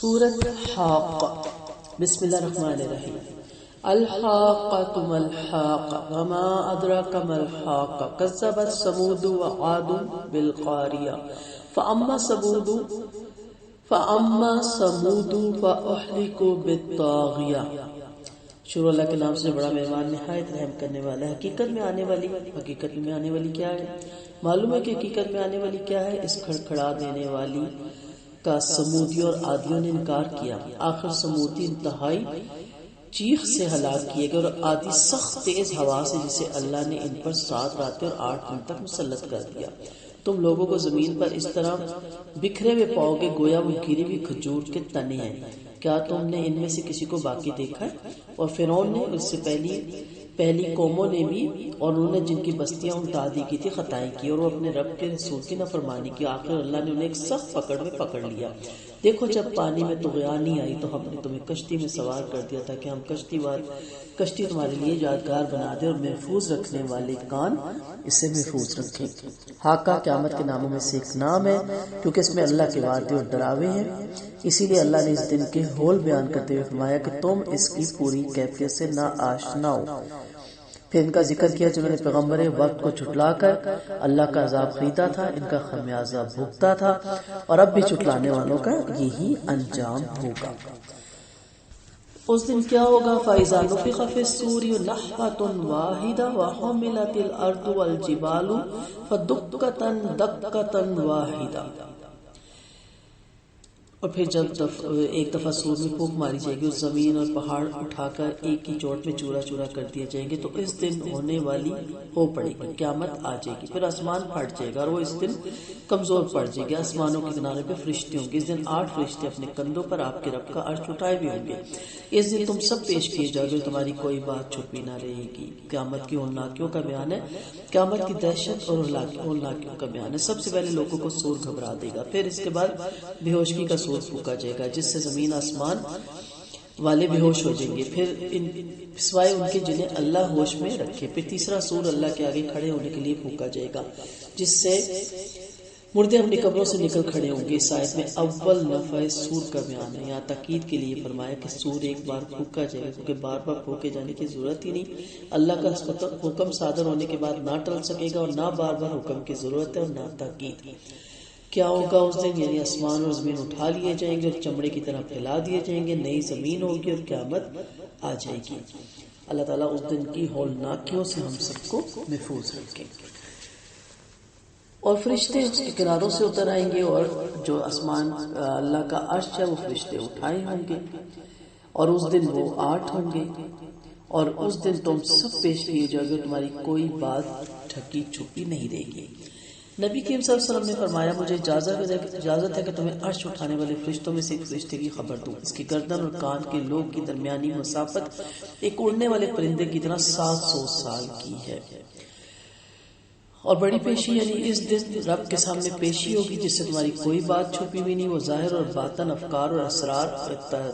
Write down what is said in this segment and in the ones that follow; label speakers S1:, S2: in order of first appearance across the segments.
S1: سورۃ حاق بسم اللہ الرحمن الرحیم الحاقۃ ما الحاقۃ وما ادراک ما الحاقۃ کذبت ثمود وعاد بالقاریہ فاما ثمود فاہلکوا بالطاغیہ۔ شروع اللہ کے نام سے بڑا مہربان نہایت رحم کرنے والا ہے۔ حقیقت میں آنے والی کیا ہے؟ معلوم ہے کہ حقیقت میں آنے والی کیا ہے؟ اس کھڑکھڑا دینے والی کا سمودیوں اور عادیوں نے انکار کیا۔ آخر سمودی انتہائی چیخ سے ہلاک کیے گئے اور عادی سخت تیز ہوا سے جسے اللہ نے ان پر 7 راتیں اور 8 دن تک مسلط کر دیا۔ تم لوگوں کو زمین پر اس طرح بکھرے ہوئے پاؤ گے گویا وہ گری ہوئی کھجور کے تنے ہیں۔ کیا تم نے ان میں سے کسی کو باقی دیکھا ہے؟ اور فرعون نے اس سے پہلی قوموں نے بھی، اور انہوں نے جن کی بستیاں الٹا دی کی تھی، خطائیں کی اور وہ اپنے رب کے رسول کی نافرمانی کی۔ آخر اللہ نے انہیں ایک سخت پکڑ میں پکڑ لیا۔ دیکھو جب پانی میں طغیانی آئی تو ہم نے تمہیں کشتی میں سوار کر دیا تاکہ ہم کشتی تمہارے لیے یادگار بنا دے اور محفوظ رکھنے والے کان اسے محفوظ رکھیں۔ حاقہ قیامت کے ناموں میں سے ایک نام ہے کیونکہ اس میں اللہ کے وعدے اور ڈراوے ہیں۔ اسی لیے اللہ نے اس دن کے ہول بیان کرتے ہوئے فرمایا کہ تم اس کی پوری کیفیت سے نا آشنا ہو۔ پھر ان کا ذکر کیا جنہوں نے پیغمبر وقت کو جھٹلا کر اللہ کا عذاب خریدا تھا، ان کا خمیازہ بھگتا تھا اور اب بھی جھٹلانے والوں کا یہی انجام ہوگا۔ اس دن کیا ہوگا؟ فَإِذَا نُفِخَ فِي الصُّورِ نَفْخَةٌ وَاحِدَةٌ وَحُمِلَتِ الْأَرْضُ وَالْجِبَالُ فَدُكَّتْ دَكَّةً وَاحِدَةً۔ اور پھر جب ایک دفعہ سور میں پھونک ماری جائے گی، اس زمین اور پہاڑ اٹھا کر ایک ہی چوٹ میں چورا چورا کر دیے جائیں گے، تو اس دن ہونے والی ہو پڑے گی، قیامت آ جائے گی۔ پھر آسمان پھٹ جائے گا اور وہ اس دن کمزور پڑ جائے گی۔ آسمانوں کے کنارے پہ فرشتے ہوں گے۔ اس دن 8 فرشتے اپنے کندھوں پر آپ کے رب کا عرش اٹھائے ہوئے ہوں گے۔ اس دن تم سب پیش کیے جاؤ گے، تمہاری کوئی بات چھپی نہ رہے گی۔ قیامت کی ہولناکیوں کا بیان ہے، قیامت کی دہشت اور ہولناکیوں کا بیان ہے۔ سب سے پہلے لوگوں کو سور گھبرا دے گا، پھر اس کے بعد بے ہوشگی کا سور پھونکا جائے گا جس سے زمین آسمان والے بے ہوش ہو جائیں گے، پھر سوائے ان کے جنہیں اللہ ہوش میں رکھے۔ پھر تیسرا سور اللہ کے آگے کھڑے ہونے کے لیے پھونکا جائے گا جس سے مردے اپنی قبروں سے نکل کھڑے ہوں گے۔ اس آیت میں اول نفع سور کا بیان ہے۔ یہاں تاکید کے لیے فرمایا کہ سور ایک بار پھونکا جائے گا کیونکہ بار بار پھونکے جانے کی ضرورت ہی نہیں۔ اللہ کا حکم صادر ہونے کے بعد نہ ٹل سکے گا اور نہ بار بار حکم کی ضرورت ہے اور نہ تاکید۔ کیا ہوگا اس دن؟ یعنی آسمان اور زمین اٹھا لیے جائیں گے اور چمڑے کی طرح پھیلا دیے جائیں گے، نئی زمین ہوگی اور قیامت آ جائے گی۔ اللہ تعالیٰ اس دن کی ہولناکیوں سے ہم سب کو محفوظ رکھے۔ اور فرشتے اس کے کناروں سے اتر آئیں گے اور جو آسمان اللہ کا عرش ہے وہ فرشتے اٹھائے ہوں گے اور اس دن وہ 8 ہوں گے اور اس دن تم سب پیش کیے جاؤ گے، تمہاری کوئی بات ڈھکی چھپی نہیں رہے گی۔ نبی کریم صلی اللہ علیہ وسلم نے فرمایا مجھے اجازت ہے کہ تمہیں عرش اٹھانے والے فرشتوں میں سے ایک فرشتے کی خبر دوں۔ اس کی گردن اور کان کے لوگ کی درمیانی مسافت ایک اڑنے والے پرندے کی طرح 700 سال کی ہے۔ اور بڑی پیشی یعنی اس دن رب کے سامنے پیشی ہوگی جس سے تمہاری کوئی بات چھپی بھی نہیں۔ وہ ظاہر اور باطن، افکار اور اسرار،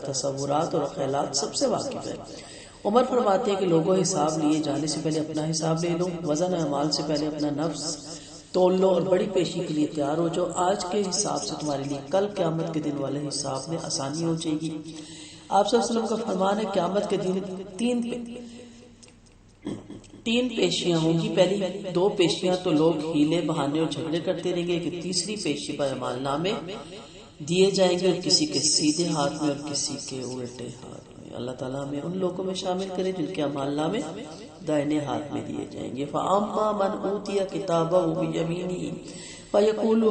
S1: تصورات اور خیالات سب سے واقف ہے۔ عمر فرماتے ہیں کہ لوگوں حساب لیے جانے سے پہلے اپنا حساب لے لو، وزن اعمال سے پہلے اپنا نفس تول لو اور بڑی پیشی کے لیے تیار ہو جاؤ۔ آج کے حساب سے تمہارے لیے کل قیامت کے دن والے حساب میں آسانی ہو جائے گی۔ آپ صلی اللہ علیہ وسلم کا فرمان ہے قیامت کے دن 3 پیشیاں ہوں گی۔ پہلی 2 پیشیاں تو لوگ ہیلے بہانے اور جھگڑے کرتے رہیں گے کہ تیسری پیشی پر اعمال نامے دیے جائیں گے اور کسی کے سیدھے ہاتھ میں اور کسی کے الٹے ہاتھ میں۔ اللہ تعالیٰ ہمیں ان لوگوں میں شامل کرے جن کے اعمال نامے دائیں ہاتھ میں دیے جائیں گے۔ فَأَمَّا مَنْ أُوتِيَ كِتَابَهُ بِيَمِينِهِ فَيَقُولُ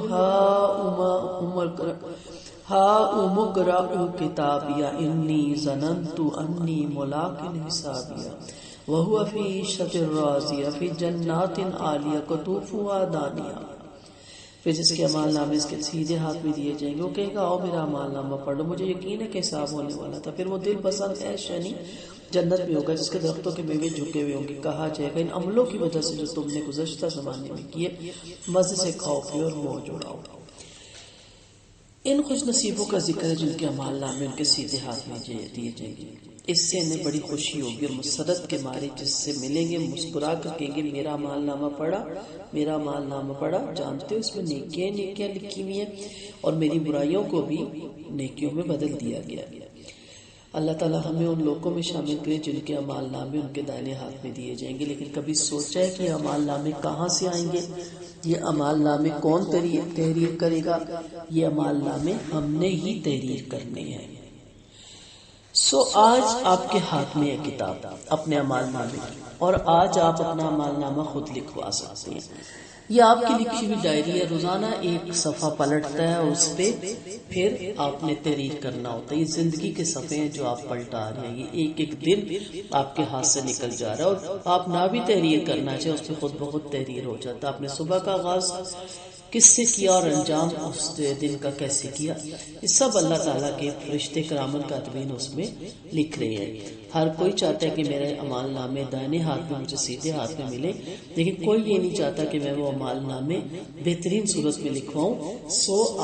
S1: هَاؤُمُ اقْرَءُوا كِتَابِيَهْ إِنِّي ظَنَنتُ أَنِّي مُلَاقٍ حِسَابِيَهْ وَهُوَ فِي عِيشَةٍ رَاضِيَةٍ فِي جَنَّاتٍ عَالِيَةٍ قُطُوفُهَا دَانِيَةٌ۔ پھر جس کے اعمال نامے اس کے سیدھے ہاتھ میں دیے جائیں گے وہ کہے گا آؤ میرا اعمال نامہ پڑھ لو، مجھے یقین ہے کہ حساب ہونے والا تھا۔ پھر وہ دل پسند عیش یعنی جنت میں ہوگا جس کے درختوں کے میوے جھکے ہوئے ہوں گے۔ کہا جائے گا ان عملوں کی وجہ سے جو تم نے گزشتہ زمانے میں کیے مزے سے کھاؤ پیو اور موج اڑاؤ۔ ان خوش نصیبوں کا ذکر ہے جن کے اعمال نامے ان کے سیدھے ہاتھ میں دیے جائیں گے۔ اس سے انہیں بڑی خوشی ہوگی اور مسرت کے مارے جس سے ملیں گے مسکرا کر کہیں گے میرا مال نامہ پڑھا، میرا مال نامہ پڑھا، جانتے ہو اس میں نیکیاں نیکیاں لکھی ہوئی ہیں اور میری برائیوں کو بھی نیکیوں میں بدل دیا گیا۔ اللہ تعالیٰ ہمیں ان لوگوں میں شامل کرے جن کے اعمال نامے ان کے دائیں ہاتھ میں دیے جائیں گے۔ لیکن کبھی سوچا ہے کہ اعمال نامے کہاں سے آئیں گے؟ یہ اعمال نامے کون تحریر کرے گا؟ یہ اعمال نامے ہم نے ہی تحریر کرنے ہیں۔ آج آپ کے ہاتھ میں ہے کتاب اپنے اعمال نامے کی، اور آج آپ اپنا اعمال نامہ خود لکھوا سکتے ہیں۔ یہ آپ کی لکھی ہوئی ڈائری ہے، روزانہ ایک صفحہ پلٹتا ہے اور اس پہ پھر آپ نے تحریر کرنا ہوتا ہے۔ یہ زندگی کے صفحے ہیں جو آپ پلٹا رہے ہیں، یہ ایک ایک دن آپ کے ہاتھ سے نکل جا رہا ہے، اور آپ نہ بھی تحریر کرنا چاہے اس پہ خود بخود تحریر ہو جاتا ہے۔ آپ نے صبح کا آغاز کس سے کیا اور انجام اس دن کا کیسے کیا، یہ سب اللہ تعالیٰ کے فرشتے کرامن کاتبین اس میں لکھ رہے ہیں۔ ہر کوئی چاہتا ہے کہ میرے اعمال نامے دائیں ہاتھ میں مجھے سیدھے ہاتھ میں ملے، لیکن کوئی یہ نہیں چاہتا کہ میں وہ اعمال نامے بہترین صورت میں لکھواؤں۔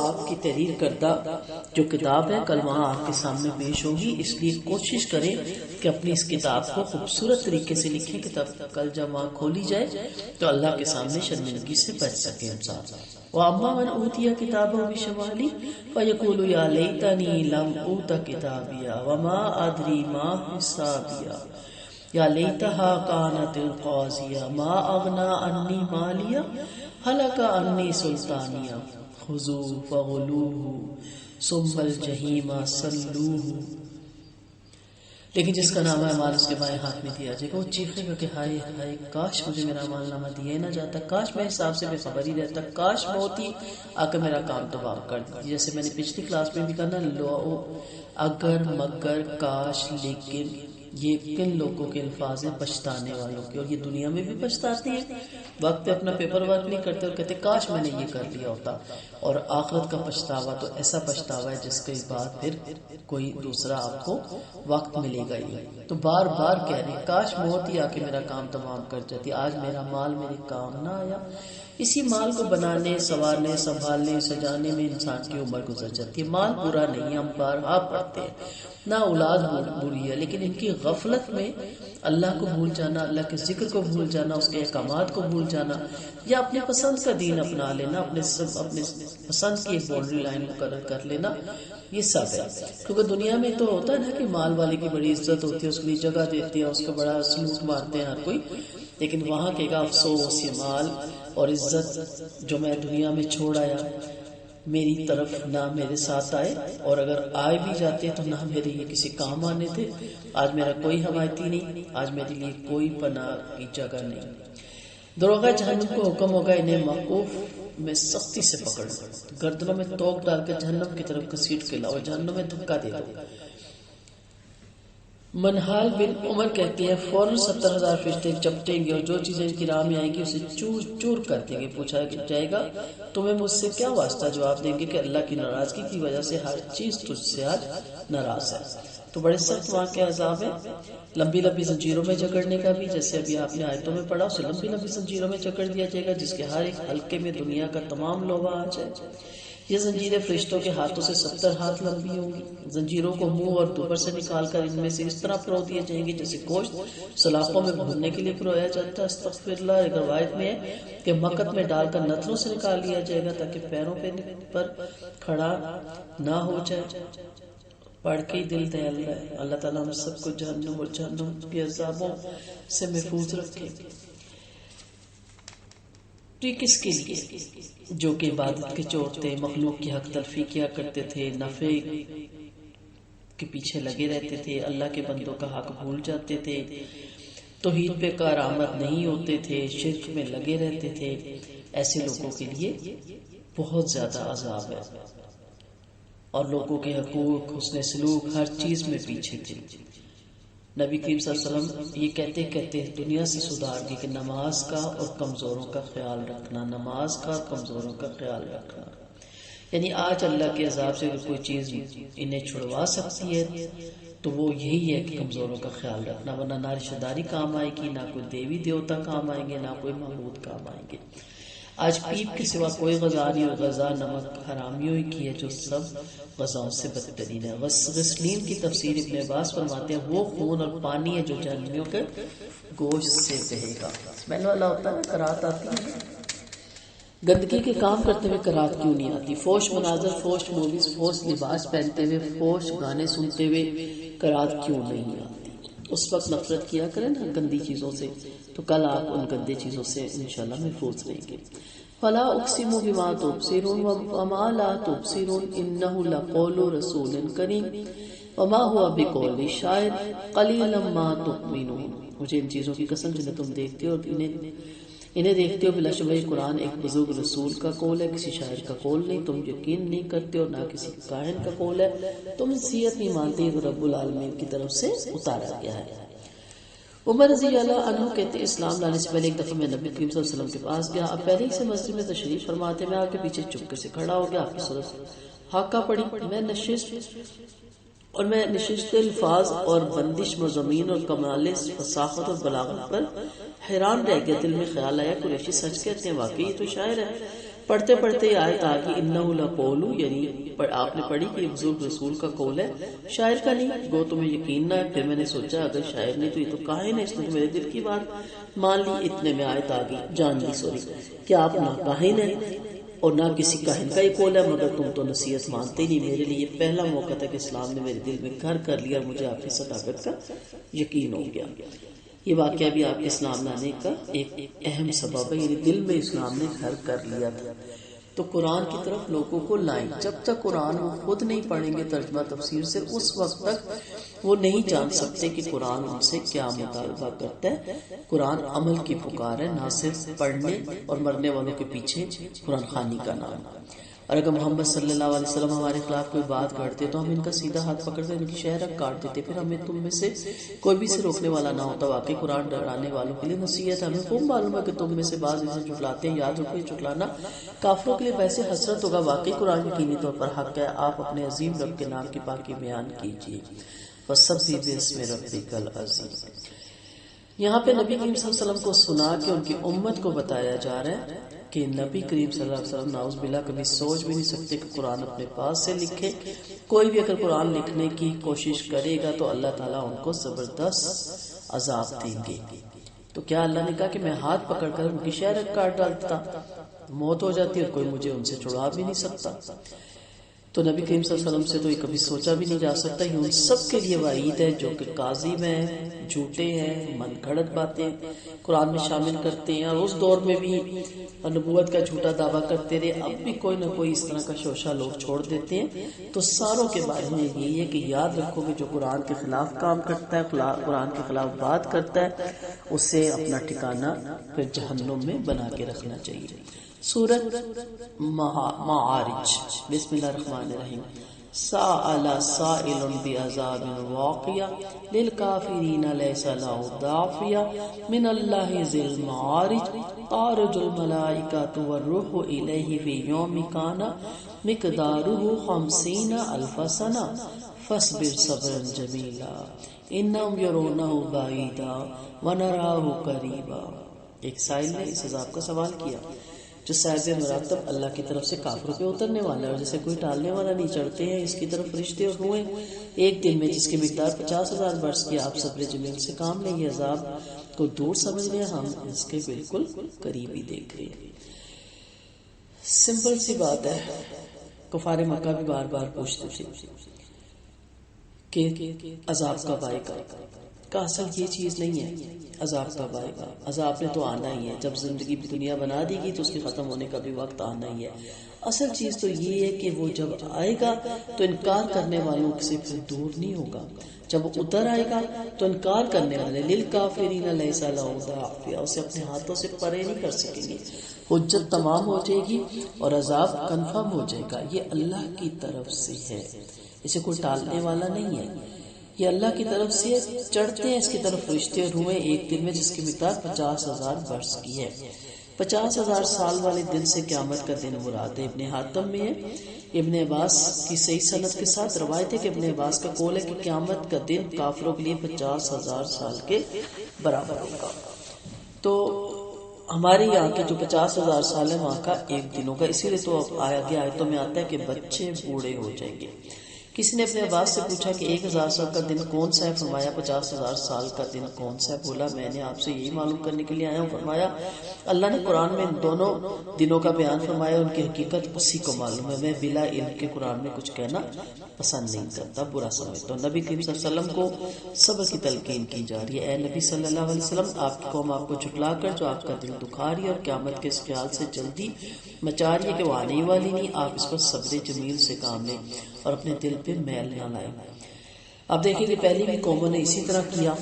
S1: آپ کی تحریر کردہ جو کتاب ہے کل وہاں آپ کے سامنے پیش ہوگی، اس لیے کوشش کریں کہ اپنی اس کتاب کو خوبصورت طریقے سے لکھیں کہ تب کل جب وہاں کھولی جائے تو اللہ کے سامنے شرمندگی سے بچ سکیں ہم ساتھ۔ وَأَمَّا مَنْ أُوتِيَ كِتَابَهُ بِشِمَالِهِ فَيَقُولُ يَا لَيْتَنِي لَمْ أُوتَ كِتَابِيَهْ وَمَا أَدْرِي مَا حِسَابِيَهْ يَا لَيْتَهَا كَانَتِ الْقَاضِيَةَ مَا أَغْنَىٰ عَنِّي مَالِيَهْ هَلَكَ عَنِّي سُلْطَانِيَهْ خُذُوهُ فَغُلُوهُ ثُمَّ الْجَحِيمَ صَلُّوهُ۔ لیکن جس کا نامہ اعمال اس کے بائیں ہاتھ میں دیا جائے گا، وہ چیخے گا کہ ہائے ہائے، کاش مجھے میرا اعمال نامہ دیا ہی نہ جاتا، کاش میں حساب سے بے خبر ہی رہتا، کاش موت ہی آ کر میرا کام تمام کر دیتی۔ جیسے میں نے پچھلی کلاس میں بھی کہا نا، لو اگر مگر کاش لیکن، یہ کن لوگوں کے الفاظ ہیں؟ پچھتانے والوں کے، اور یہ دنیا میں بھی پچھتاتے ہیں، وقت پہ اپنا پیپر ورک نہیں کرتے اور کہتے کاش میں نے یہ کر لیا ہوتا۔ اور آخرت کا پچھتاوا تو ایسا پچھتاوا ہے جس کے بعد پھر کوئی دوسرا آپ کو وقت ملے گا ہی۔ تو بار بار کہہ رہے ہیں کاش موت ہی آ کے میرا کام تمام کر جاتی، آج میرا مال میرے کام نہ آیا۔ اسی مال کو بنانے، سنوارنے، سنبھالنے، سجانے میں انسان کی عمر گزر جاتی ہے۔ مال برا نہیں ہے، ہم بارہا پڑھتے ہیں، نہ اولاد بری ہے، لیکن ان کی غفلت میں اللہ کو بھول جانا، اللہ کے ذکر کو بھول جانا، اس کے احکامات کو بھول جانا، یا اپنے پسند کا دین اپنا لینا، اپنے پسند کی ایک باؤنڈری لائن مقرر کر لینا، یہ سب ہے۔ کیونکہ دنیا میں تو ہوتا ہے نا کہ مال والے کی بڑی عزت ہوتی ہے، اس کے لیے جگہ دیتے ہیں، اس کا بڑا سلوٹ مارتے ہیں ہر کوئی، لیکن وہاں کہے گا افسوس، یہ مال اور عزت جو میں دنیا میں چھوڑ آیا، میری طرف نہ میرے ساتھ آئے، اور اگر آئے بھی جاتے تو نہ میرے یہ کسی کام آنے تھے۔ آج میرا کوئی حمایتی نہیں، آج میرے لیے کوئی پناہ کی جگہ نہیں۔ دروغہ جہنم کو حکم ہوگا انہیں موقوف میں سختی سے پکڑ، گردنوں میں توق ڈال کر جہنم کی طرف گھسیٹ کے لاؤ، جہنم میں دھکا دے دو۔ منحال بن عمر کہتے ہیں فوراً 70,000 فرشتے چپٹیں گے اور جو چیزیں ان کی راہ میں آئیں گی اسے چور چور کر دیں گے۔ پوچھا جائے گا تمہیں مجھ سے کیا واسطہ؟ جواب دیں گے کہ اللہ کی ناراضگی کی وجہ سے ہر چیز تجھ سے آج ناراض ہے۔ تو بڑے سخت وہاں کے عذاب ہیں، لمبی لمبی زنجیروں میں جکڑنے کا بھی، جیسے ابھی آپ نے آیتوں میں پڑھا، اسے لمبی لمبی زنجیروں میں جکڑ دیا جائے گا جس کے ہر ایک حلقے میں دنیا کا تمام لوہا آ جائے۔ یہ زنجیریں فرشتوں کے ہاتھوں سے 70 ہاتھ لمبی ہوں گی۔ زنجیروں کو منہ اور دوبر سے نکال کر ان میں سے اس طرح پرو دیے جائیں گے جیسے گوشت سلاخوں میں بھوننے کے لیے پرویا جاتا ہے۔ استغفر اللہ، ایک روایت میں ہے کہ مقت میں ڈال کر نتنوں سے نکال لیا جائے گا تاکہ پیروں پر کھڑا نہ ہو جائے۔ پڑھ کے ہی دل دہل رہا ہے۔ اللہ تعالیٰ ہم سب کو جہنم اور جہنم کے عذابوں سے محفوظ رکھے۔ تو یہ کس کے لیے؟ جو کہ عبادت کے چور تھے، مخلوق کی حق تلفی کیا کرتے تھے، نفع کے پیچھے لگے رہتے تھے، اللہ کے بندوں کا حق بھول جاتے تھے، توحید پہ کارآمد نہیں ہوتے تھے، شرک میں لگے رہتے تھے، ایسے لوگوں کے لیے بہت زیادہ عذاب ہے، اور لوگوں کے حقوق، حسن سلوک، ہر چیز میں پیچھے تھے۔ نبی کریم صلی اللہ علیہ وسلم یہ کہتے کہتے دنیا سے سدھار دی کہ نماز کا اور کمزوروں کا خیال رکھنا، نماز کا اور کمزوروں کا خیال رکھنا۔ یعنی آج اللہ کے عذاب سے اگر کوئی چیز انہیں چھڑوا سکتی ہے تو وہ یہی ہے کہ کمزوروں کا خیال رکھنا، ورنہ نہ رشتہ داری کام آئے گی، نہ کوئی دیوی دیوتا کام آئیں گے، نہ کوئی معبود کام آئیں گے۔ آج پیپ کے سوا کوئی غذا نہیں، اور غذا نمک حرامیوں ہی کی ہے جو سب غذاؤں سے بدترین ہے۔ غسلین کی تفسیر ابن عباس فرماتے ہیں وہ خون اور پانی ہے جو جہنمیوں کے گوشت سے بہے گا۔ اسمیل والا ہوتا ہے، کرات آتی ہے۔ گندگی کے کام کرتے ہوئے کرات کیوں نہیں آتی؟ فوش مناظر، فوش موویز، فوش لباس پہنتے ہوئے، فوش گانے سنتے ہوئے کرات کیوں نہیں آتی؟ اس وقت نفرت کیا کریں نا گندی چیزوں سے، تو کل آپ ان گندی چیزوں سے انشاءاللہ محفوظ رہیں گے۔ فلا اقسم بما تبصرون وما لا تبصرون انه لقول رسول کریم وما هو بقول شاعر قلیلا ما تؤمنون۔ مجھے ان چیزوں کی قسم جنہیں تم دیکھتے ہو اور انہیں دیکھتے ہو، بلا شبہ قرآن ایک بزرگ رسول کا قول ہے، کسی شاعر کا قول نہیں۔ تم یقین نہیں کرتے اور نہ کسی کاہن کا قول ہے، تم نصیحت نہیں مانتے، وہ رب العالمین کی طرف سے اتارا گیا ہے۔ عمر رضی اللہ عنہ کہتے ہیں اسلام لانے سے پہلے ایک دفعہ میں نبی کریم صلی اللہ علیہ وسلم کے پاس گیا، اب پہلے ہی سے مسجد میں تشریف فرماتے، میں آپ کے پیچھے چپکے سے کھڑا ہو گیا، آپ کی صورت حاکہ پڑی، میں نشست الفاظ اور بندش مضامین اور کمال فصاحت اور بلاغت پر حیران رہ گیا۔ دل میں خیال آیا قریشی سچ کہتے ہیں، واقعی یہ تو شاعر ہے۔ پڑھتے پڑھتے یہ آیت آ گئی انہ لقول، یعنی آپ نے پڑھی کہ یہ بزرگ رسول کا قول ہے، شاعر کا نہیں۔ گو تمہیں یقین نہ ہے۔ پھر میں نے سوچا اگر شاعر نہیں تو یہ تو کاہن ہے، اس نے تو میرے دل کی بات مان لی۔ اتنے میں آیت آ گئی، جان لی سوری، کہ آپ نہ کاہن ہیں اور نہ کسی کاہن کا یہ قول ہے، مگر تم تو نصیحت مانتے نہیں۔ میرے لیے یہ پہلا موقع تھا کہ اسلام نے میرے دل میں گھر کر لیا اور مجھے آپ کی صداقت کا یقین ہو گیا۔ یہ واقعہ بھی آپ کے اسلام لانے کا ایک اہم سبب ہے، یعنی دل میں اسلام نے گھر کر لیا تھا۔ تو قرآن کی طرف لوگوں کو لائیں، جب تک قرآن وہ خود نہیں پڑھیں گے ترجمہ تفسیر سے، اس وقت تک وہ نہیں جان سکتے کہ قرآن ان سے کیا مطالبہ کرتا ہے۔ قرآن عمل کی پکار ہے، نہ صرف پڑھنے اور مرنے والوں کے پیچھے قرآن خوانی کا نام۔ اور اگر محمد صلی اللہ علیہ وسلم ہمارے خلاف کوئی بات کرتے تو ہم ان کا سیدھا ہاتھ پکڑ کر ان کی شہرت کاٹ دیتے، پھر ہمیں تم میں سے کوئی بھی سے روکنے والا نہ ہوتا۔ واقعی قرآن ڈرانے والوں کے لیے نصیحت ہے۔ ہمیں خوب معلوم ہے کہ تم میں سے بعض اسے جھٹلاتے ہیں، یاد رکھو یہ جھٹلانا کافروں کے لیے ویسے حسرت ہوگا، واقعی قرآن یقینی طور پر حق ہے۔ آپ اپنے عظیم رب کے نام کی پاکی بیان کیجیے۔ وَسَبِّحْ بِاسْمِ رَبِّكَ الْعَظِيمِ۔ یہاں پہ نبی کریم صلی اللہ علیہ وسلم کو سنا کہ ان کی امت کو بتایا جا رہا ہے کہ نبی کریم صلی اللہ علیہ وسلم نعوذ باللہ کبھی سوچ بھی نہیں سکتے کہ قرآن اپنے پاس سے لکھے۔ کوئی بھی اگر قرآن لکھنے کی کوشش کرے گا تو اللہ تعالیٰ ان کو زبردست عذاب دیں گے۔ تو کیا اللہ نے کہا کہ میں ہاتھ پکڑ کر ان کی شہرت کاٹ ڈالتا، موت ہو جاتی اور کوئی مجھے ان سے چھڑوا بھی نہیں سکتا؟ تو نبی کریم صلی اللہ علیہ وسلم سے تو یہ کبھی سوچا بھی نہیں جا سکتا۔ یہ ان سب کے لیے وعید ہے جو کہ کاذب ہیں، جھوٹے ہیں، من گھڑت باتیں قرآن میں شامل کرتے ہیں، اور اس دور میں بھی نبوت کا جھوٹا دعویٰ کرتے رہے، اب بھی کوئی نہ کوئی اس طرح کا شوشہ لوگ چھوڑ دیتے ہیں۔ تو ساروں کے بارے میں یہی ہے کہ یاد رکھو کہ جو قرآن کے خلاف کام کرتا ہے، قرآن کے خلاف بات کرتا ہے، اسے اپنا ٹھکانہ پھر جہنم میں بنا کے رکھنا چاہیے۔ سورۃ معارج، بسم اللہ الرحمن الرحیم۔ سأل سائل بعذاب واقع للکافرین لیس له دافع من اللہ ذی المعارج تعرج الملائکۃ والروح الیہ فی یوم کان مقدارہ 50,000 سنہ فاصبر صبرا جمیلا انہم یرونہ بعیدا ونراہ قریبا۔ ایک سائل نے اس عذاب کا سوال کیا جو صاحب مراتب اللہ کی طرف سے کافروں پہ اترنے والا ہے، اور جیسے کوئی ٹالنے والا نہیں، چڑھتے ہیں اس کی طرف فرشتے اور روحیں ایک دن میں جس کی مقدار 50,000 برس کی۔ آپ صبر جمیل سے کام لیں، یہ عذاب کو دور سمجھ رہے ہیں، ہم اس کے بالکل قریب ہی دیکھ رہے ہیں۔ سمپل سی بات ہے، کفار مکہ بھی بار بار پوچھتے تھے کہ عذاب کب آئے گا، کا اصل یہ چیز نہیں ہے عذاب کب آئے گا، عذاب نے تو آنا ہی ہے، جب زندگی دنیا بنا دی گئی تو اس کے ختم ہونے کا بھی وقت آنا ہی ہے۔ اصل چیز تو یہ ہے کہ وہ جب آئے گا تو انکار کرنے والوں سے پھر دور نہیں ہوگا، جب وہ اتر آئے گا تو انکار کرنے والے للکافرین لیس لہ دافع اسے اپنے ہاتھوں سے پرے نہیں کر سکیں گے، حجت تمام ہو جائے گی اور عذاب کنفرم ہو جائے گا۔ یہ اللہ کی طرف سے ہے، اسے کوئی ٹالنے والا نہیں ہے، یہ اللہ کی طرف سے چڑھتے ہیں اس کی طرف فرشتے اور روحیں ایک دن میں جس کی مقدار 50,000 برس کی ہے۔ 50,000 سال والے دن سے قیامت کا دن مراد ہے۔ ابن حاتم میں ہے، ابن عباس کی صحیح سند کے ساتھ روایت ہے کہ ابن عباس کا قول ہے کہ قیامت کا دن کافروں کے لیے 50,000 سال کے برابر ہوگا۔ تو ہمارے یہاں کے جو 50,000 سال ہے وہاں کا ایک دنوں کا، اسی لیے تو اب آگے آیتوں میں آتا ہے کہ بچے بوڑھے ہو جائیں گے۔ کسی نے اپنے عباس سے پوچھا کہ 1,000 سال کا دن کون سا ہے؟ فرمایا 50,000 سال کا دن کون سا ہے؟ بولا میں نے آپ سے یہی معلوم کرنے کے لیے آیا ہوں۔ فرمایا اللہ نے قرآن میں ان دونوں دنوں کا بیان فرمایا، ان کی حقیقت اسی کو معلوم ہے، میں بلا علم کے قرآن میں کچھ کہنا پسند نہیں کرتا، برا سمجھتا ہوں۔ نبی کریم صلی اللہ علیہ وسلم کو صبر کی تلقین کی جا رہی ہے، اے نبی صلی اللہ علیہ وسلم آپ کی قوم آپ کو جھٹلا کر جو آپ کا دل دکھا رہی ہے اور قیامت کے اس خیال سے جلدی مچا رہی ہے کہ وہ آنے والی نہیں، آپ اس پر صبر جمیل سے کام لیں اور اپنے دل پہ میل نہ لائیں۔ اب دیکھیں کہ پہلی بھی قوموں نے اسی طرح کیا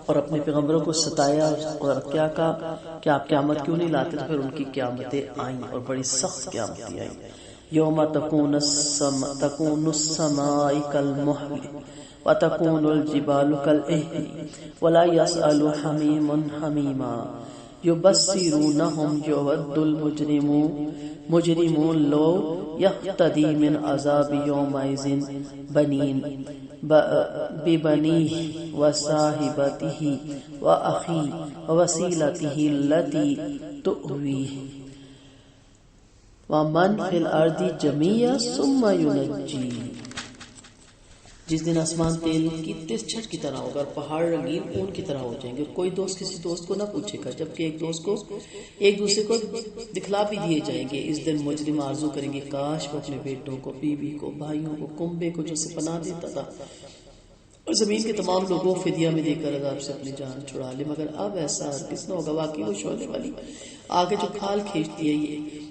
S1: اور اپنے پیغمبروں کو ستایا اور کیا کہا کہ آپ قیامت کیوں نہیں لاتے؟ تو پھر ان کی قیامتیں آئیں اور بڑی سخت قیامتیں آئیں۔ یوم تکون السماء کالمہل وتکون الجبال کالعہن ولا یسأل حمیم حمیما یبصرونہم یود المجرمون لو یہتدی من عذاب یومئذ ببنیہ وصاحبتہ وأخیہ ووصیلتہ التی تؤویہ ومن فی الارض جمیعا ثم ینجی۔ جس دن آسمان تیل کی ترچھٹ کی طرح ہوگا اور پہاڑ رنگین اون کی طرح ہو جائیں گے، کوئی دوست کسی دوست کو نہ پوچھے گا، جبکہ ایک دوست کو ایک دوسرے کو دکھلا بھی دیے جائیں گے۔ اس دن مجرم آرزو کریں گے کاش وہ اپنے بیٹوں کو، بیوی کو، بھائیوں کو، کنبے کو جو سے پناہ دیتا تھا اور زمین کے تمام لوگوں فدیہ میں دے کر عذاب سے اپنی جان چھڑا لے، مگر اب ایسا ہرگز نہ ہوگا۔ واقعی وہ شعلے والی آگے جو کھال کھینچتی ہے،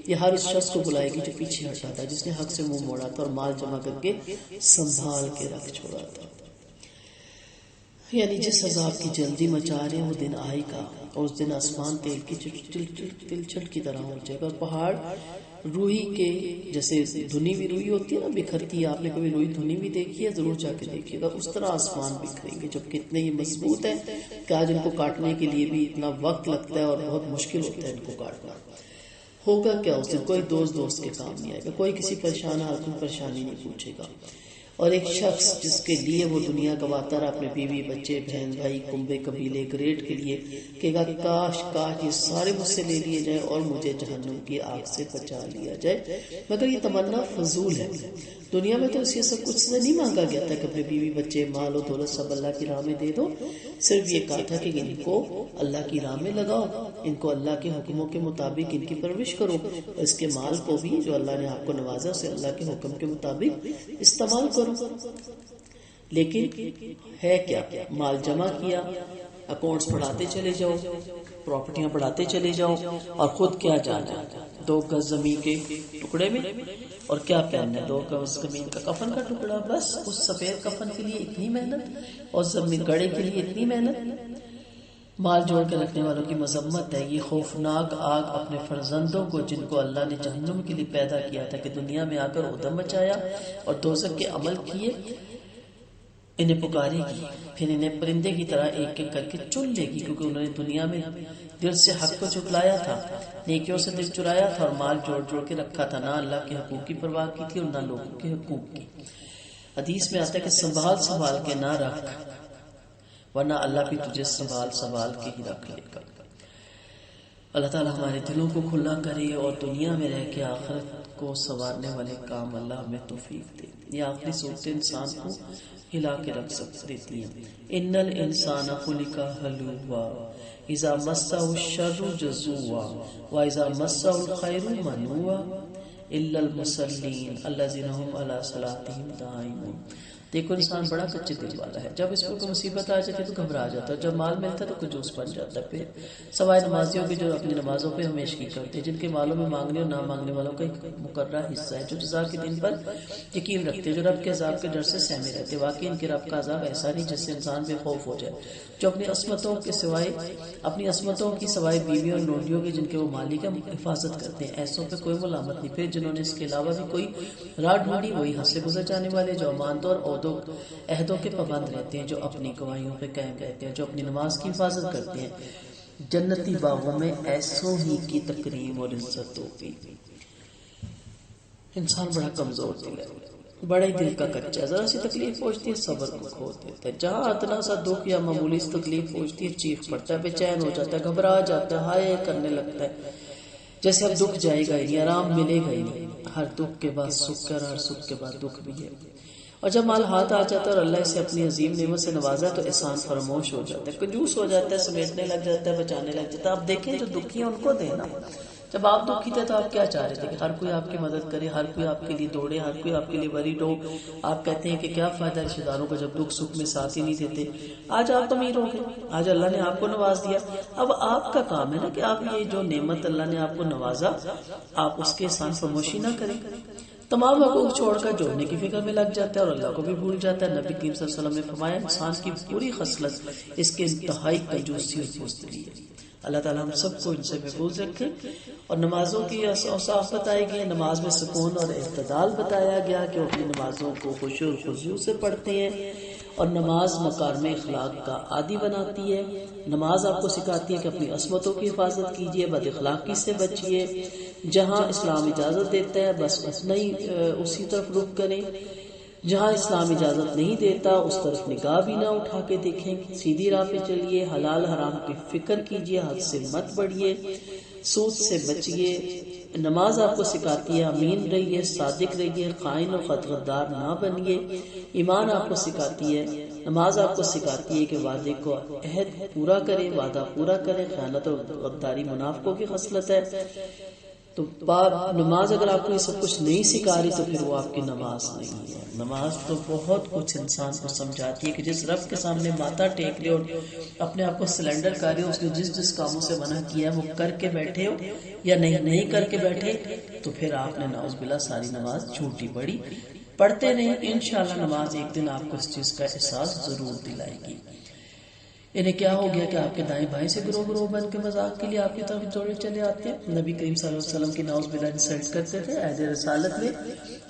S1: یہ ہر اس شخص کو بلائے گی جو پیچھے ہٹا تھا، جس نے حق سے منہ موڑا تھا اور مال جمع کر کے سنبھال کے رکھ چھوڑا تھا۔ یعنی جس عذاب کی جلدی مچا رہے ہیں وہ دن آئے گا اور اس دن آسمان تیل کی تلچھٹ کی طرح ہو جائے گا اور پہاڑ روئی کے جیسے دھنی ہوئی روئی ہوتی ہے نا، بکھرتی ہے، آپ نے کبھی روئی دھنی ہوئی دیکھی ہے؟ ضرور جا کے دیکھیے گا، اس طرح آسمان بکھریں گے، جب کتنے یہ مضبوط ہیں کہ آج ان کو کاٹنے کے لیے بھی اتنا وقت لگتا ہے اور بہت مشکل ہوتا ہے ان کو کاٹنا۔ ہوگا کیا اس دن؟ کوئی دوست کے کام نہیں آئے گا، کوئی کسی پریشان حال میں پریشانی نہیں پوچھے گا، اور ایک شخص جس کے لیے وہ دنیا گواتا رہا، اپنے بیوی بچے بہن بھائی کنبے قبیلے گریڈ کے لیے، کہے گا کاش یہ سارے مجھ سے لے لیے جائیں اور مجھے جہنم کی آگ سے بچا لیا جائے، مگر یہ تمنا فضول ہے۔ دنیا میں تو اسے سب کچھ سے نہیں مانگا گیا تھا کہ اپنے بیوی بچے مال و دولت سب اللہ کی راہ میں دے دو، صرف یہ کہا تھا کہ ان کو اللہ کی راہ میں لگاؤ، ان کو اللہ کے حکموں کے مطابق ان کی پرورش کرو، اور اس کے مال کو بھی جو اللہ نے آپ کو نوازا اسے اللہ کے حکم کے مطابق استعمال کرو۔ لیکن ہے کیا؟ مال جمع کیا، اکاؤنٹس بڑھاتے چلے جاؤ، پراپرٹیاں بڑھاتے چلے جاؤ، اور خود کیا جانا، 2 گز زمین کے ٹکڑے میں، اور کیا پہننا ہے 2 گز زمین کا کفن کا ٹکڑا، بس اس سفید کفن کے لیے اتنی محنت اور زمین گڑے کے لیے اتنی محنت۔ مال جوڑ کے رکھنے والوں کی مذمت ہے، یہ خوفناک آگ اپنے فرزندوں کو جن کو اللہ نے جہنم کے لیے پیدا کیا تھا کہ دنیا میں آ کر ادھم مچایا اور دوزخ کے عمل کیے، انہیں پکارے گی، پھر انہیں پرندے کی طرح ایک ایک کر کے چن لے گی، کیونکہ انہوں نے دنیا میں دل سے حق کو جھٹلایا تھا، نیکیوں سے دل چرایا تھا اور مال جوڑ کے رکھا تھا، نہ اللہ کے حقوق کی پرواہ کی تھی اور نہ لوگوں کے حقوق کی۔ حدیث میں آتا ہے کہ سنبھال کے نہ رکھ، ورنہ اللہ بھی تجھے سنبھال کے ہی رکھ لے گا۔ اللہ تعالیٰ ہمارے دلوں کو کھلا کرے اور دنیا میں رہ کے آخرت کو سنوارنے والے کام اللہ ہمیں توفیق دے۔ یہ آخری صورت انسان کو ہلا کے رکھ دیتی ہیں۔ ان الانسان خلق ہلوعا اذا مسہ الشر جزوعا واذا مسہ الخیر منوعا الا المصلین الذین هم علی صلاتهم دائمون۔ دیکھو انسان بڑا کچے دل والا ہے، جب اس پر کوئی مصیبت آ جاتی ہے تو گھبرا جاتا ہے، جب مال ملتا ہے تو کنجوس بن جاتا ہے۔ پھر سوائے نمازیوں کے جو اپنی نمازوں پہ ہمیشگی کرتے ہیں، جن کے مالوں میں مانگنے اور نہ مانگنے والوں کا ایک مقررہ حصہ ہے، جو جزا کے دن پر یقین رکھتے ہیں، جو رب کے عذاب کے ڈر سے سہمے رہتے ہیں۔ واقعی ان کے رب کا عذاب ایسا نہیں جس سے انسان بے خوف ہو جائے، جو اپنی عصمتوں کی سوائے بیویوں اور لونڈیوں کے جن کے وہ مالک ہیں حفاظت کرتے ہیں، ایسوں پہ کوئی ملامت نہیں۔ پھر جنہوں نے اس کے علاوہ بھی کوئی راہ ڈھونڈی وہی حد سے گزر جانے والے، جو امانتوں اور عہدوں کے پابند رہتے ہیں، جو اپنی گواہیوں پہ قائم رہتے ہیں، جو اپنی نماز کی حفاظت کرتے ہیں، جنتی باغوں میں ایسوں ہی کی تکریم اور عزت ہوگی۔ انسان بڑا کمزور دل ہے، بڑے دل کا کچا، ذرا سی تکلیف پہنچتی ہے صبر کو کھو دیتا ہے، جہاں اتنا سا دکھ یا معمولی سی تکلیف پہنچتی ہے چیخ پڑتا ہے، بے چین ہو جاتا ہے، گھبرا جاتا ہے، ہائے کرنے لگتا ہے، جیسے اب دکھ جائے گا ہی نہیں، آرام ملے گا ہی نہیں۔ ہر دکھ کے بعد سکھ اور ہر سکھ کے بعد دکھ بھی ہے، اور جب مال ہاتھ آ جاتا ہے اور اللہ اسے اپنی عظیم نعمت سے نوازا تو احسان فراموش ہو جاتا ہے، کنجوس ہو جاتا ہے، سمیٹنے لگ جاتا ہے، بچانے لگ جاتا ہے۔ آپ دیکھیں جو دکھی ہیں ان کو دینا، جب آپ دکھی تھے تو آپ کیا چاہ رہے تھے کہ ہر کوئی آپ کی مدد کرے، ہر کوئی آپ کے لیے دوڑے، ہر کوئی آپ کے لیے ورید ہو۔ آپ کہتے ہیں کہ کیا فائدہ رشتہ داروں کو جب دکھ سکھ میں ساتھ ہی نہیں دیتے۔ آج آپ امیر ہو گئے، آج اللہ نے آپ کو نواز دیا، اب آپ کا کام ہے نا کہ آپ یہ جو نعمت اللہ نے آپ کو نوازا آپ اس کے احسان فراموشی نہ کریں۔ تمام حقوق چھوڑ کر جوڑنے کی فکر میں لگ جاتا ہے اور اللہ کو بھی بھول جاتا ہے۔ نبی کریم صلی اللہ علیہ وسلم نے فرمایا انسان کی پوری خصلت اس کے انتہائی کنجوسی اور بزدلی ہے۔ اللہ تعالیٰ ہم سب کو ان سے محفوظ رکھے۔ اور نمازوں کی اوصاف بتائی گئی، نماز میں سکون اور اعتدال بتایا گیا کہ وہ اپنی نمازوں کو خشوع و خضوع سے پڑھتے ہیں، اور نماز مکارم اخلاق کا عادی بناتی ہے۔ نماز آپ کو سکھاتی ہے کہ اپنی عصمتوں کی حفاظت کیجیے، بد اخلاقی سے بچیے، جہاں اسلام اجازت دیتا ہے بس اتنا ہی اسی طرف رخ کریں، جہاں اسلام اجازت نہیں دیتا اس طرف نگاہ بھی نہ اٹھا کے دیکھیں، سیدھی راہ پہ چلیے، حلال حرام کی فکر کیجیے، حد سے مت بڑھیے، سود سے بچیے۔ نماز آپ کو سکھاتی ہے امین رہیے، صادق رہیے، خائن و غدار نہ بنیے۔ ایمان آپ کو سکھاتی ہے، نماز آپ کو سکھاتی ہے کہ وعدے کو عہد پورا کریں، وعدہ پورا کریں، خیانت اور غداری منافقوں کی خصلت ہے۔ تو نماز اگر آپ کو یہ سب کچھ نہیں سکھا رہی تو پھر وہ آپ کی نماز نہیں ہے۔ نماز تو بہت کچھ انسان کو سمجھاتی ہے کہ جس رب کے سامنے ماتھا ٹیک لے اور اپنے آپ کو سلنڈر کر رہے ہو، اس نے جس کاموں سے منع کیا ہے وہ کر کے بیٹھے ہو یا نہیں کر کے بیٹھے، تو پھر آپ نے نعوذ باللہ ساری نماز جھوٹی پڑھی، پڑھتے نہیں۔ انشاءاللہ نماز ایک دن آپ کو اس چیز کا احساس ضرور دلائے گی۔ انہیں کیا ہو گیا کہ آپ کے دائیں بائیں سے گروہ بن کے مذاق کے لیے آپ کی طرف دوڑے چلے آتے ہیں۔ نبی کریم صلی اللہ علیہ وسلم کی نعوذ باللہ انسلٹ کرتے تھے، عہد رسالت میں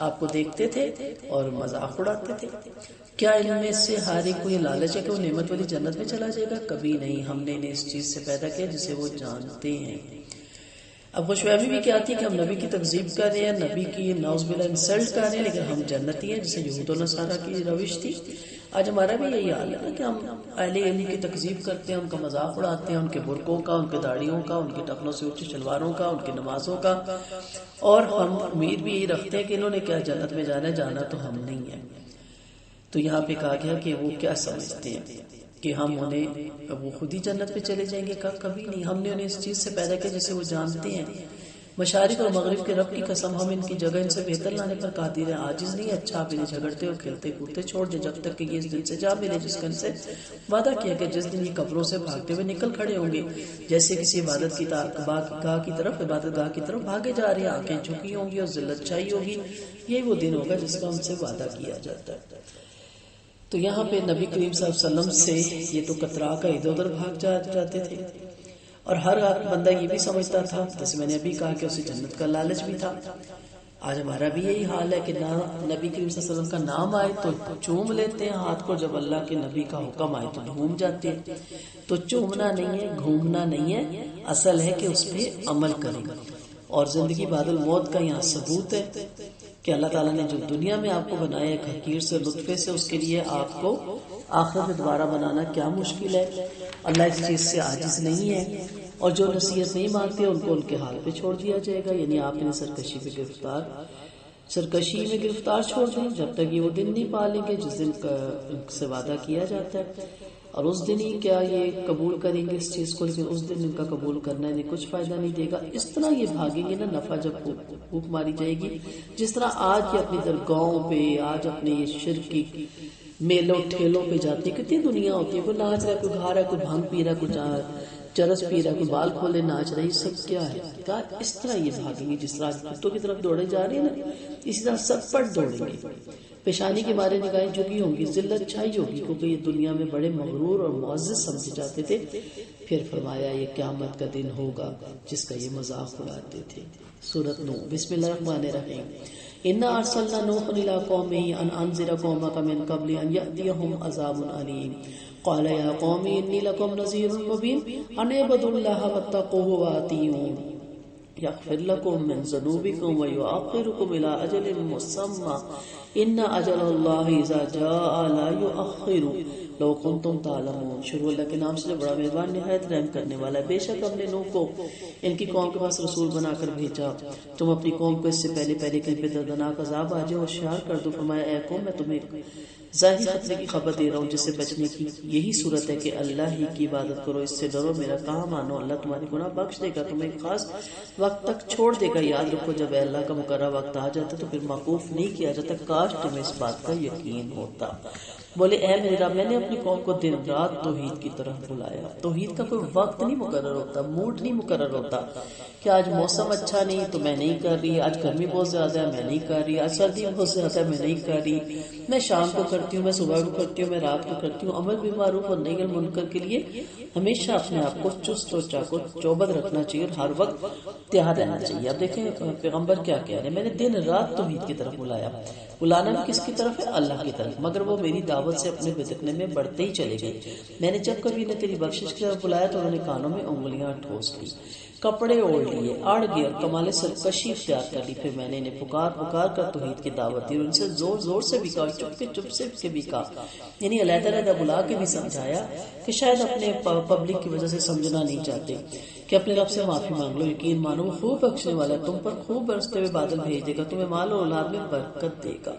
S1: آپ کو دیکھتے تھے اور مذاق اڑاتے تھے۔ کیا ان میں سے ہر ایک کو یہ لالچ ہے کہ وہ نعمت والی جنت میں چلا جائے گا؟ کبھی نہیں، ہم نے انہیں اس چیز سے پیدا کیا جسے وہ جانتے ہیں۔ اب خوشفہمی بھی کیا تھی کہ ہم نبی کی تکذیب کر رہے ہیں، نبی کی نعوذ باللہ انسلٹ کر رہے ہیں، لیکن ہم جنتی ہیں، جسے یہود و نصارہ کی روش تھی۔ آج ہمارا بھی یہی حال ہے کہ ہم اہل علم کی تکذیب کرتے ہیں، ان کا مذاق اڑاتے ہیں، ان کے برقعوں کا، ان کے داڑھیوں کا، ان کے ٹخنوں سے اونچی شلواروں کا، ان کی نمازوں کا، اور ہم امید بھی یہی رکھتے ہیں کہ انہوں نے کیا جنت میں جانا تو ہم نہیں ہیں۔ تو یہاں پہ کہا گیا کہ وہ کیا سمجھتے ہیں کہ ہم انہیں وہ خود ہی جنت پہ چلے جائیں گے؟ کبھی نہیں، ہم نے انہیں اس چیز سے پیدا کیا جسے وہ جانتے ہیں۔ مشارق اور مغرب کے رب کی قسم، ہم ان کی جگہ ان سے بہتر لانے پر قادر ہیں، عاجز نہیں۔ اچھا آپ انہیں جھگڑتے اور کھیلتے کودتے چھوڑ دیں جب تک کہ یہ اس دن سے جا ملے جس کا ان سے وعدہ کیا کہ جس دن یہ قبروں سے بھاگتے ہوئے نکل کھڑے ہوں گے، جیسے کسی عبادت کی گاہ کی طرف بھاگے جا رہے ہیں، آنکھیں جھکی ہوں گی اور ذلت چھائی ہوگی۔ یہی وہ دن ہوگا جس کا ان سے وعدہ کیا جاتا ہے۔ تو یہاں پہ نبی کریم صلی اللہ علیہ وسلم سے یہ تو کترا کا ادھر ادھر بھاگ جاتے تھے، اور ہر بندہ یہ بھی سمجھتا تھا، جیسے میں نے ابھی کہا کہ اسے جنت کا لالچ بھی تھا۔ آج ہمارا بھی یہی حال ہے کہ نہ نبی کریم صلی اللہ علیہ وسلم کا نام آئے تو چوم لیتے ہیں ہاتھ کو، جب اللہ کے نبی کا حکم آئے تو گھوم جاتے ہیں۔ تو چومنا نہیں ہے، گھومنا نہیں ہے، اصل ہے کہ اس پہ عمل کریں۔ اور زندگی بعد الموت کا یہاں ثبوت ہے کہ اللہ تعالیٰ نے جو دنیا میں آپ کو بنایا ایک حقیر سے لطفے سے، اس کے لیے آپ کو آخرت میں دوبارہ بنانا کیا مشکل ہے۔ اللہ اس چیز سے عاجز نہیں ہے، اور جو نصیحت نہیں مانتے ان کو ان کے حال پہ چھوڑ دیا جائے گا۔ یعنی آپ انہیں سرکشی میں گرفتار چھوڑ دیں جب تک یہ وہ دن نہیں پالیں گے جس دن سے وعدہ کیا جاتا ہے، اور اس دن ہی کیا یہ قبول کریں گے اس چیز کو، لیکن اس دن ان کا قبول کرنا انہیں کچھ فائدہ نہیں دے گا۔ اس طرح یہ بھاگیں گے نا نفع جب پھونک ماری جائے گی، جس طرح آج یہ اپنی درگاہوں پہ، آج اپنے یہ شرک کی میلوں ٹھیلوں پہ جاتی ہے، کتنی دنیا ہوتی ہے، کوئی ناچ رہا ہے، کوئی گا رہا ہے، کوئی بھنگ پی رہا ہے، کوئی چرس پی رہا ہے، کوئی بال کھولے ناچ رہی، سب کیا ہے؟ کہا اس طرح یہ بھاگیں گے جس طرح کتوں کی طرف دوڑے جا رہے ہیں نا، اسی طرح سب پٹ دوڑیں گے، پیشانی کے مارے نگاہیں جھکی ہوں گی، ذلت چھائی ہوگی، کیونکہ یہ دنیا میں بڑے مغرور اور معزز سمجھے جاتے تھے۔ پھر فرمایا یہ قیامت کا دن ہوگا جس کا یہ مذاق اڑاتے تھے۔ سورۃ نوح، بسم اللہ الرحمن الرحیم۔ انا ارسلنا نوحا الی قومه ان انذر قومک من قبل ان یأتیہم عذاب علیم قال یا قوم انی لکم نذیر مبین ان اعبدوا اللہ واتقوہ واطیعون۔ یغفر لکم من ذنوبکم ویؤخرکم الی اجل مسمى ان اجل اللہ اذا جاء لا یؤخر لو کنتم تعلمون۔ شروع اللہ کے نام سے جو بڑا مہربان نہایت رحم کرنے والا ہے۔ بے شک ہم نے نوح کو ان کی قوم کے پاس رسول بنا کر بھیجا، تم اپنی قوم کو اس سے پہلے کہ ان پہ دردناک عذاب آ جائے ہوشیار کر دو۔ فرمایا اے قوم میں تمہیں ظاہری خطرے کی خبر دے رہا ہوں جس سے بچنے کی یہی صورت ہے کہ اللہ ہی کی عبادت کرو، اس سے ڈرو، میرا کہا مانو، اللہ تمہاری گناہ بخش دے گا، تمہیں ایک خاص وقت تک چھوڑ دے گا۔ یاد رکھو جب اللہ کا مقررہ وقت آ جاتا تو پھر موقوف نہیں کیا جاتا، کاش تمہیں اس بات کا یقین ہوتا۔ بولے اے میرے رب میں نے اپنی قوم کو دن رات توحید کی طرف بلایا۔ توحید کا کوئی وقت نہیں مقرر ہوتا، موڈ نہیں مقرر ہوتا کہ آج موسم اچھا نہیں تو میں نہیں کر رہی، آج گرمی بہت زیادہ ہے میں نہیں کر رہی، آج سردی بہت زیادہ ہے میں نہیں کر رہی، میں شام کو کرتی ہوں، میں صبح کو کرتی ہوں، میں رات کو کرتی ہوں۔ امر بالمعروف اور نہی عن المنکر کے لیے ہمیشہ اپنے آپ کو چست اور چوبند رکھنا چاہیے اور ہر وقت تیار رہنا چاہیے۔ اب دیکھیں پیغمبر کیا کہہ رہے ہیں، میں نے دن رات توحید کی طرف بلایا۔ بلانا بھی کس کی طرف ہے؟ اللہ کی طرف، مگر وہ میری دعوت سے اپنے بھٹکنے میں بڑھتے ہی چلے گئے۔ میں نے جب کبھی انہیں تیری بخشش کی طرف بلایا تو انہوں نے کانوں میں انگلیاں ٹھوس لی، کپڑے اوڑھ لیے، اڑ گئے اور کمال سرکشی اختیار کر لی۔ پھر میں نے انہیں پکار کر توحید کی دعوت دی اور ان سے زور سے بھی کہا، چپ سے بھی کہا، یعنی علیحدہ بلا کے بھی سمجھایا کہ شاید اپنے پبلک کی وجہ سے سمجھنا نہیں چاہتے کہ اپنے رب سے معافی مانگ لو، یقین مانو وہ خوب بخشنے والا ہے، تم پر خوب برستے ہوئے بادل بھیج دے گا، تمہیں مال اور اولاد میں برکت دے گا،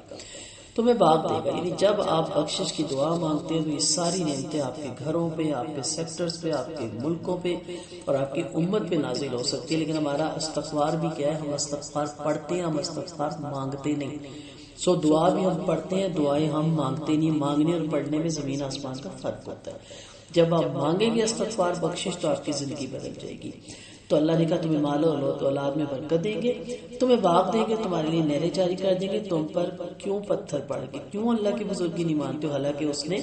S1: تمہیں باغ دے گا۔ یعنی جب آپ بخشش کی دعا مانگتے ہیں تو یہ ساری نعمتیں آپ کے گھروں پہ، آپ کے سیکٹرز پہ، آپ کے ملکوں پہ اور آپ کی امت پہ نازل ہو سکتی ہے۔ لیکن ہمارا استغفار بھی کیا ہے؟ ہم استغفار پڑھتے ہیں، ہم استغفار مانگتے نہیں۔ سو دعا بھی ہم پڑھتے ہیں، دعائیں ہم مانگتے نہیں۔ مانگنے اور پڑھنے میں زمین آسمان کا فرق ہوتا ہے۔ جب آپ مانگیں گے استغفار بخشش تو آپ کی زندگی بدل جائے گی۔ تو اللہ نے کہا تمہیں مال اور اولاد میں برکت دیں گے، تمہیں باغ دیں گے، تمہارے لیے نہریں جاری کر دیں گے، تم پر کیوں پتھر پڑ گئے، کیوں اللہ کی بزرگی نہیں مانتے ہو، حالانکہ اس نے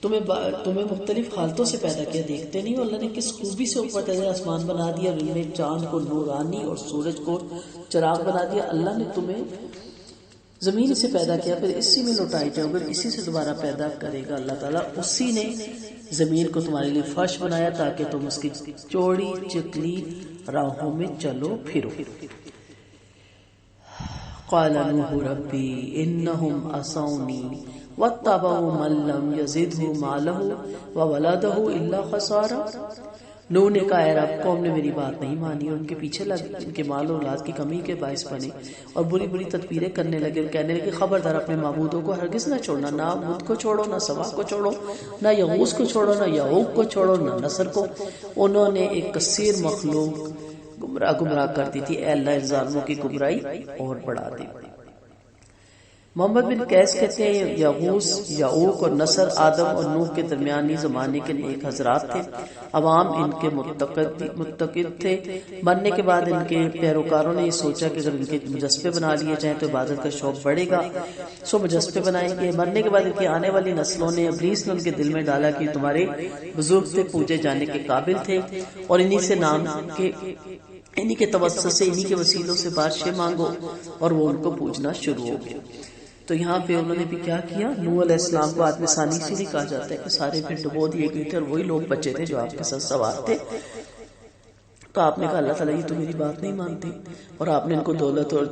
S1: تمہیں مختلف حالتوں سے پیدا کیا، دیکھتے نہیں ہو اللہ نے کس خوبی سے اوپر تیرے آسمان بنا دیا اور ان میں چاند کو نورانی اور سورج کو چراغ بنا دیا۔ اللہ نے تمہیں زمین سے پیدا کیا، پھر اسی میں لوٹائے جاؤ گے، اسی سے دوبارہ پیدا کرے گا اللہ تعالیٰ۔ اسی نے زمین کو تمہارے لیے فرش بنایا تاکہ تم اس کی چوڑی چکلی راہوں میں چلو پھرو۔ قال نوح ربی انہم عصونی واتبعوا من لم یزدہ مالہ وولدہ الا خسارا۔ نوح نے کہا اے رب قوم نے میری بات نہیں مانی اور ان کے پیچھے لگ ان کے مال اور اولاد کی کمی کے باعث بنے اور بری تدبیریں کرنے لگے اور کہنے لگے خبردار اپنے معبودوں کو ہرگز نہ چھوڑنا، نہ بدھ کو چھوڑو، نہ سوا کو چھوڑو، نہ یغوث کو چھوڑو، نہ یعوق کو چھوڑو، نہ نصر کو۔ انہوں نے ایک کثیر مخلوق گمراہ کر دی تھی، اے اللہ ان ظالموں کی گمراہی اور بڑھا دے۔ محمد بن قیس کہتے ہیں یغوث، یعوق اور نصر آدم اور نوح کے درمیانی زمانے کے نیک حضرات تھے، عوام ان کے متقد تھے۔ مرنے کے بعد ان کے پیروکاروں نے یہ سوچا کہ اگر ان کے مجسمے بنا لیے جائیں تو عبادت کا شوق بڑھے گا، سو مجسمے بنائیں گے۔ مرنے کے بعد ان کی آنے والی نسلوں نے ابلیس نے ان کے دل میں ڈالا کہ تمہارے بزرگ سے پوجے جانے کے قابل تھے اور انہی سے نام کے انہی کے توسط سے انہی کے وسیلوں سے بادشاہ مانگو، اور وہ ان کو پوجنا شروع ہو گیا۔ تو یہاں پہ انہوں نے بھی کیا کیا، نوح علیہ السلام کو آدم ثانی سے بھی کہا جاتا ہے کہ سارے پھر ڈبو دیے گئے تھے اور وہی لوگ بچے تھے جو آپ کے ساتھ سوار تھے۔ تو آپ نے کہا اللہ تعالیٰ یہ تو میری بات نہیں مانتے اور آپ نے ان کو دولت اور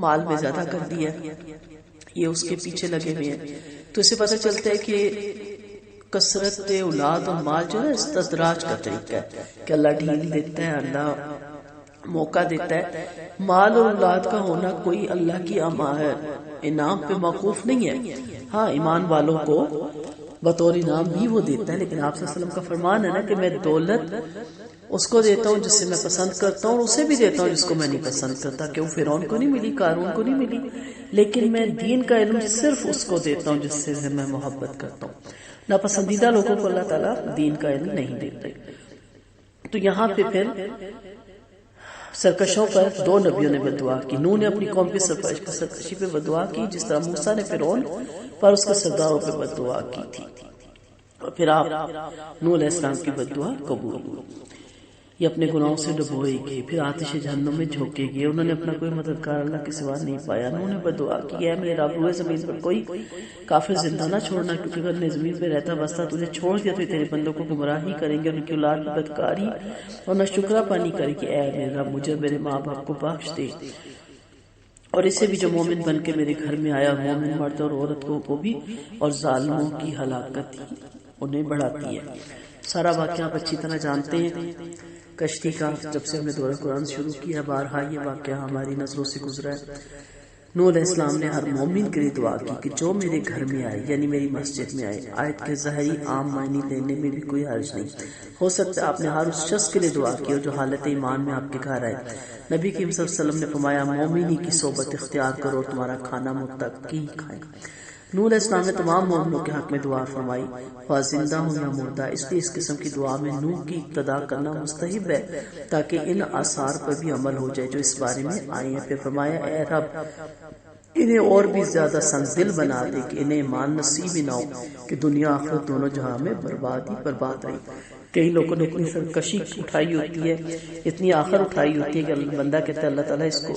S1: مال میں زیادہ کر دیا، یہ اس کے پیچھے لگے ہوئے ہیں۔ تو اس سے پتہ چلتا ہے کہ کثرت اولاد اور مال جو ہے استدراج کا طریقہ ہے کہ اللہ ڈھیل دیتا ہے، اللہ موقع دیتا ہے۔ مال اور اولاد کا ہونا کوئی اللہ کی انعام پہ موقوف نہیں ہے، ہاں ایمان والوں کو بطور انعام بھی وہ دیتا ہے، لیکن آپ صلی اللہ علیہ وسلم کا فرمان ہے نا کہ میں دولت اس کو دیتا ہوں جس سے میں پسند کرتا ہوں اور اسے بھی دیتا ہوں جس کو میں نہیں پسند کرتا۔ کیوں فرعون کو نہیں ملی، قارون کو نہیں ملی، لیکن میں دین کا علم صرف اس کو دیتا ہوں جس سے میں محبت کرتا ہوں۔ ناپسندیدہ لوگوں کو اللہ تعالیٰ دین کا علم نہیں دیتے۔ تو یہاں پہ پھر سرکشوں پر دو نبیوں نے بددعا کی۔ نوح نے اپنی قوم کی سرکشی پہ بددعا کی جس طرح موسیٰ نے فرعون پر اس کے سرداروں پہ بددعا کی تھی، اور پھر آپ نوح علیہ السلام کی بددعا قبول ہوئی۔ یہ اپنے گناہوں سے ڈبوئے گی، پھر آتش جہنم میں جھونکے گی۔ انہوں نے اپنا کوئی مددگار اللہ کے سوا نہیں پایا۔ انہوں نے بدعا کی، اے میرے رب روئے زمین پر کوئی کافر زندہ نہ چھوڑنا، کیونکہ اگر نے زمین پہ رہتا بستا تجھے چھوڑ دیا تو تیرے بندوں کو گمراہی کریں گے، ان کی اولاد کی بدکاری اور نہ شکرہ پانی کرے گی۔ اے میرے رب مجھے میرے ماں باپ کو بخش دے، اور اسے بھی جو مومن بن کے میرے گھر میں آیا، اور مومن مرد اور عورتوں کو بھی، اور ظالموں کی ہلاکت ہی انہیں بڑھاتی ہے۔ سارا واقعہ آپ اچھی طرح جانتے ہیں کشتی کا، جب سے ہم نے دورہ قرآن شروع کیا بارہا یہ واقعہ ہماری نظروں سے گزرا ہے۔ نوح علیہ السلام نے ہر مومن کے لیے دعا کی کہ جو میرے گھر میں آئے، یعنی میری مسجد میں آئے۔ آیت کے ظاہری عام معنی لینے میں بھی کوئی حرج نہیں، ہو سکتا ہے آپ نے ہر اس شخص کے لیے دعا کی ہو جو حالت ایمان میں آپ کے گھر آئے۔ نبی کریم صلی اللہ علیہ وسلم نے فرمایا مومنی کی صحبت اختیار کرو اور تمہارا کھانا متقی کھائیں۔ نوح علیہ السلام نے تمام مومنوں کے حق میں دعا فرمائی، خواہ زندہ ہوں یا مردہ، اس لیے اس قسم کی دعا میں نوح کی ابتدا کرنا مستحب ہے تاکہ ان آثار پر بھی عمل ہو جائے جو اس بارے میں آئے ہیں۔ پھر فرمایا اے رب انہیں اور بھی زیادہ سنگدل بنا دے کہ انہیں ایمان نصیب ہی نہ ہو کہ دنیا آخرت دونوں جہاں میں برباد ہی برباد رہی۔ کئی لوگوں نے اتنی سرکشی اٹھائی ہوتی ہے، اتنی آخر اٹھائی ہوتی ہے کہ بندہ کہتا ہے اللہ تعالیٰ اس کو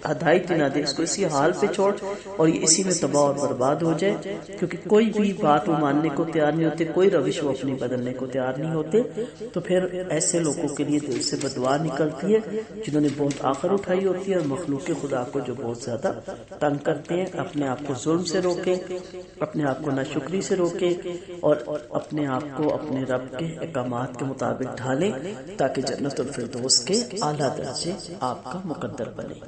S1: ہدایت نہ دے، اس کو اسی حال پہ چھوڑ اور یہ اسی میں تباہ اور برباد ہو جائے، کیونکہ کوئی بھی بات وہ ماننے کو تیار نہیں ہوتے، کوئی روش وہ اپنی بدلنے کو تیار نہیں ہوتے۔ تو پھر ایسے لوگوں کے لیے دل سے بددعا نکلتی ہے جنہوں نے بہت آخر اٹھائی ہوتی ہے، اور مخلوق خدا کو جو بہت زیادہ تنگ کرتے ہیں۔ اپنے آپ کو ظلم سے روکیں، اپنے آپ کو ناشکری سے روکیں، اور اپنے آپ کو اپنے رب کے احکامات کے مطابق ڈھالیں تاکہ جنت الفردوس کے اعلیٰ درجے آپ کا مقدر بنے۔